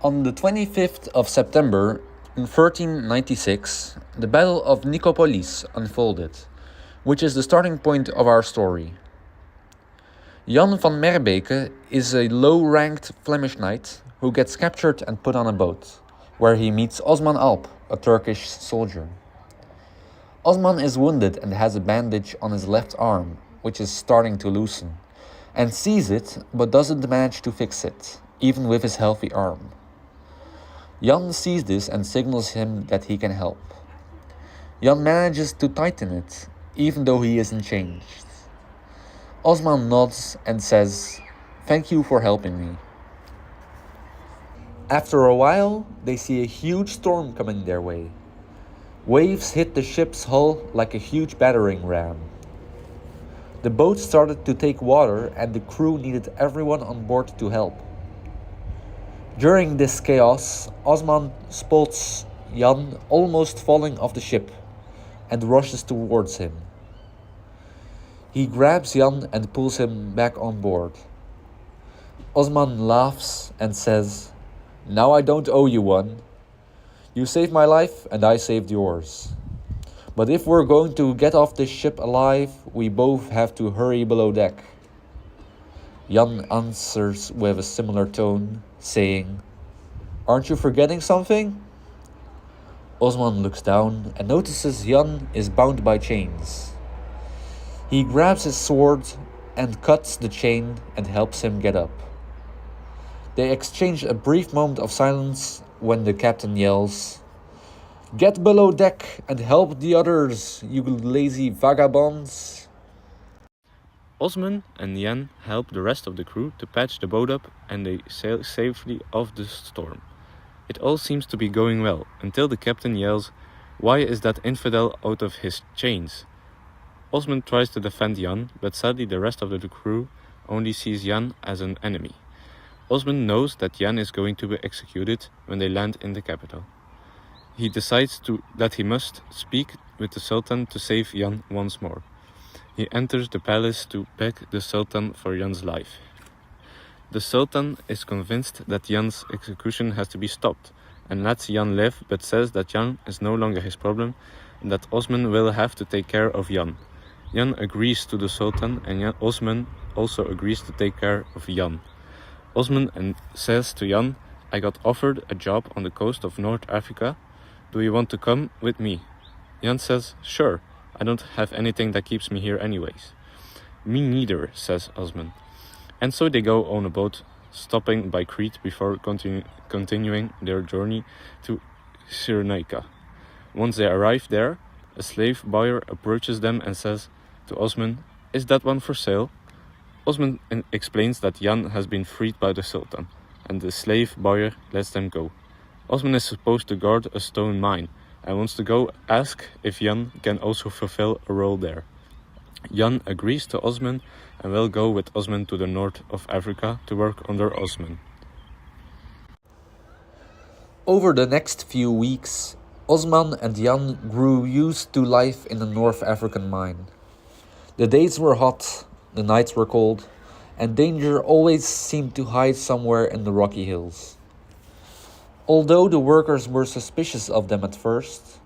On the 25th of September in 1396, the Battle of Nicopolis unfolded, which is the starting point of our story. Yan von Mebeeka is a low-ranked Flemish knight who gets captured and put on a boat, where he meets Osman Alp, a Turkish soldier. Osman is wounded and has a bandage on his left arm, which is starting to loosen, and sees it but doesn't manage to fix it, even with his healthy arm. Yan sees this and signals him that he can help. Yan manages to tighten it, even though he isn't changed. Osman nods and says, "Thank you for helping me." After a while, they see a huge storm coming their way. Waves hit the ship's hull like a huge battering ram. The boat started to take water and the crew needed everyone on board to help. During this chaos, Osman spots Yan almost falling off the ship and rushes towards him. He grabs Yan and pulls him back on board. Osman laughs and says, "Now I don't owe you one. You saved my life and I saved yours. But if we're going to get off this ship alive, we both have to hurry below deck." Yan answers with a similar tone, saying, "Aren't you forgetting something?" Osman looks down and notices Yan is bound by chains. He grabs his sword and cuts the chain and helps him get up. They exchange a brief moment of silence when the captain yells, "Get below deck and help the others, you lazy vagabonds." Osman and Yan help the rest of the crew to patch the boat up and they sail safely off the storm. It all seems to be going well until the captain yells, "Why is that infidel out of his chains?" Osman tries to defend Yan, but sadly the rest of the crew only sees Yan as an enemy. Osman knows that Yan is going to be executed when they land in the capital. He decides that he must speak with the Sultan to save Yan once more. He enters the palace to beg the Sultan for Yan's life. The Sultan is convinced that Yan's execution has to be stopped and lets Yan live, but says that Yan is no longer his problem and that Osman will have to take care of Yan. Yan agrees to the Sultan and Osman also agrees to take care of Yan. Osman says to Yan, "I got offered a job on the coast of North Africa. Do you want to come with me?" Yan says, "Sure. I don't have anything that keeps me here anyways." "Me neither," says Osman. And so they go on a boat, stopping by Crete before continuing their journey to Cyrenaica. Once they arrive there, a slave buyer approaches them and says to Osman, "Is that one for sale?" Osman explains that Yan has been freed by the Sultan, and the slave buyer lets them go. Osman is supposed to guard a stone mine, and wants to go ask if Yan can also fulfill a role there. Yan agrees to Osman and will go with Osman to the north of Africa to work under Osman. Over the next few weeks, Osman and Yan grew used to life in a North African mine. The days were hot, the nights were cold, and danger always seemed to hide somewhere in the rocky hills. Although the workers were suspicious of them at first,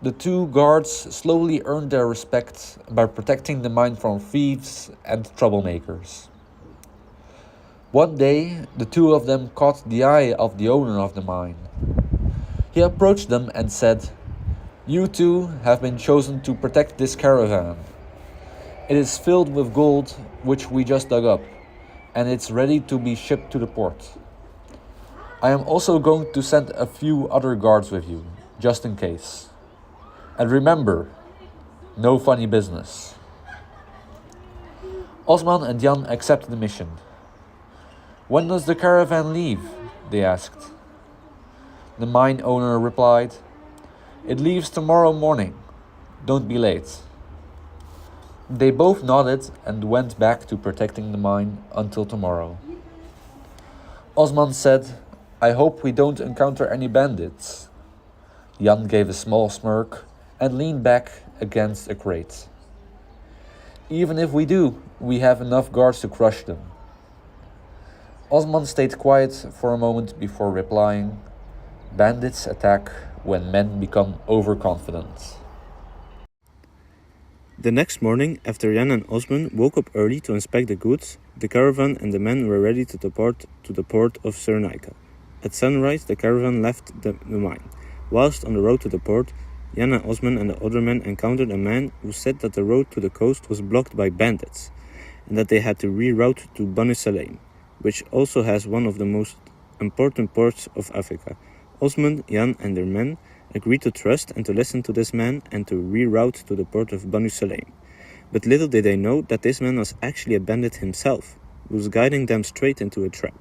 the two guards slowly earned their respect by protecting the mine from thieves and troublemakers. One day, the two of them caught the eye of the owner of the mine. He approached them and said, "You two have been chosen to protect this caravan. It is filled with gold, which we just dug up, and it's ready to be shipped to the port. I am also going to send a few other guards with you, just in case. And remember, no funny business." Osman and Yan accepted the mission. "When does the caravan leave?" they asked. The mine owner replied, "It leaves tomorrow morning. Don't be late." They both nodded and went back to protecting the mine until tomorrow. Osman said, "I hope we don't encounter any bandits." Yan gave a small smirk and leaned back against a crate. "Even if we do, we have enough guards to crush them." Osman stayed quiet for a moment before replying, "Bandits attack when men become overconfident." The next morning, after Jan and Osman woke up early to inspect the goods, the caravan and the men were ready to depart to the port of Cyrenaica. At sunrise, the caravan left the mine. Whilst on the road to the port, Jan and Osman and the other men encountered a man who said that the road to the coast was blocked by bandits, and that they had to reroute to Banu Salem, which also has one of the most important ports of Africa. Osman, Jan and their men agreed to trust and to listen to this man and to reroute to the port of Banu Salem. But little did they know that this man was actually a bandit himself, who was guiding them straight into a trap.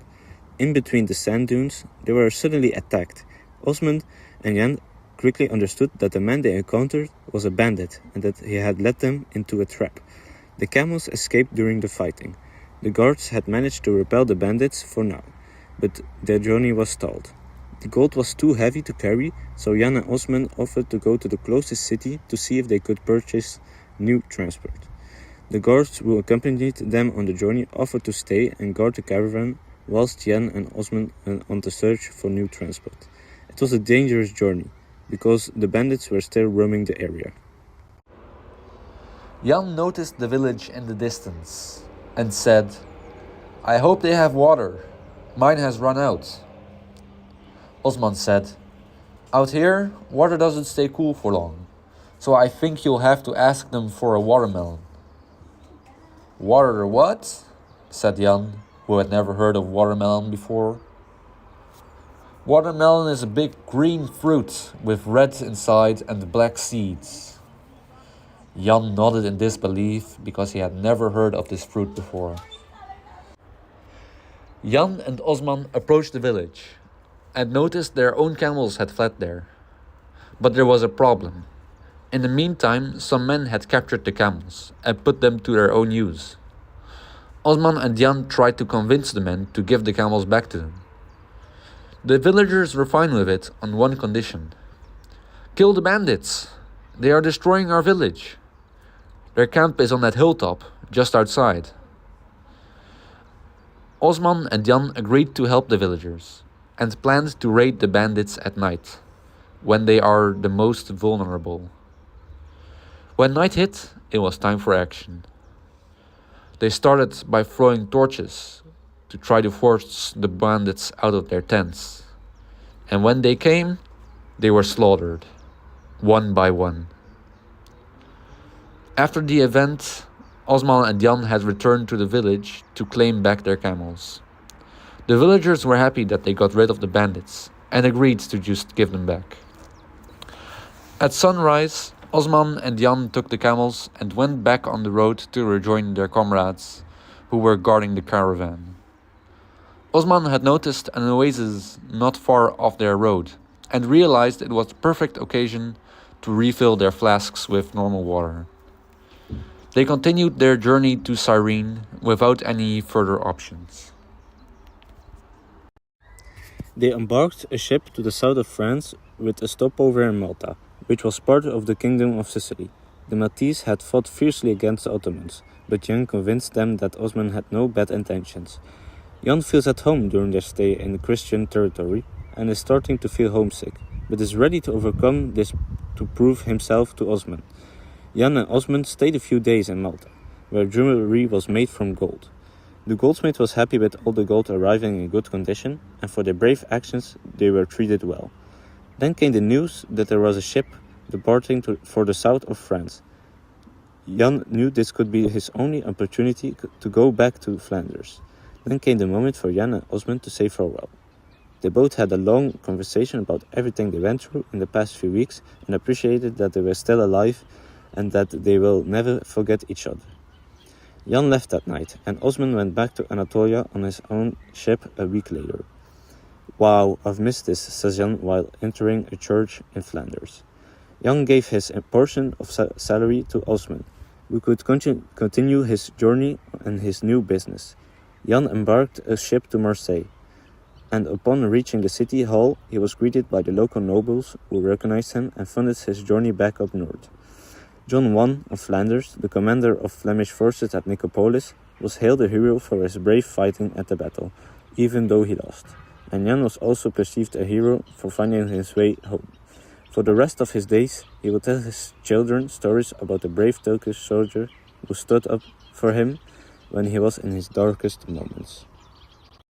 In between the sand dunes, they were suddenly attacked. Osman and Jan quickly understood that the man they encountered was a bandit and that he had led them into a trap. The camels escaped during the fighting. The guards had managed to repel the bandits for now, but their journey was stalled. The gold was too heavy to carry, so Jan and Osman offered to go to the closest city to see if they could purchase new transport. The guards who accompanied them on the journey offered to stay and guard the caravan, whilst Jan and Osman went on the search for new transport. It was a dangerous journey, because the bandits were still roaming the area. Jan noticed the village in the distance and said, "I hope they have water. Mine has run out." Osman said, "Out here, water doesn't stay cool for long, so I think you'll have to ask them for a watermelon." "Water what?" said Jan, who had never heard of watermelon before. "Watermelon is a big green fruit with red inside and black seeds." Jan nodded in disbelief because he had never heard of this fruit before. Jan and Osman approached the village and noticed their own camels had fled there. But there was a problem. In the meantime, some men had captured the camels and put them to their own use. Osman and Jan tried to convince the men to give the camels back to them. The villagers were fine with it on one condition: "Kill the bandits! They are destroying our village. Their camp is on that hilltop, just outside." Osman and Jan agreed to help the villagers and planned to raid the bandits at night, when they are the most vulnerable. When night hit, it was time for action. They started by throwing torches to try to force the bandits out of their tents. And when they came, they were slaughtered, one by one. After the event, Osman and Jan had returned to the village to claim back their camels. The villagers were happy that they got rid of the bandits and agreed to just give them back. At sunrise, Osman and Jan took the camels and went back on the road to rejoin their comrades who were guarding the caravan. Osman had noticed an oasis not far off their road and realized it was the perfect occasion to refill their flasks with normal water. They continued their journey to Cyrene without any further options. They embarked a ship to the south of France with a stopover in Malta, which was part of the Kingdom of Sicily. The Maltese had fought fiercely against the Ottomans, but Jan convinced them that Osman had no bad intentions. Jan feels at home during their stay in Christian territory and is starting to feel homesick, but is ready to overcome this to prove himself to Osman. Jan and Osman stayed a few days in Malta, where jewelry was made from gold. The goldsmith was happy with all the gold arriving in good condition, and for their brave actions they were treated well. Then came the news that there was a ship departing for the south of France. Jan knew this could be his only opportunity to go back to Flanders. Then came the moment for Jan and Osman to say farewell. They both had a long conversation about everything they went through in the past few weeks and appreciated that they were still alive and that they will never forget each other. Jan left that night, and Osman went back to Anatolia on his own ship a week later. "Wow, I've missed this," says Jan while entering a church in Flanders. Jan gave his portion of salary to Osman, who could continue his journey and his new business. Jan embarked a ship to Marseille, and upon reaching the city hall, he was greeted by the local nobles who recognized him and funded his journey back up north. John I of Flanders, the commander of Flemish forces at Nicopolis, was hailed a hero for his brave fighting at the battle, even though he lost. And Yan was also perceived a hero for finding his way home. For the rest of his days, he will tell his children stories about the brave Turkish soldier who stood up for him when he was in his darkest moments.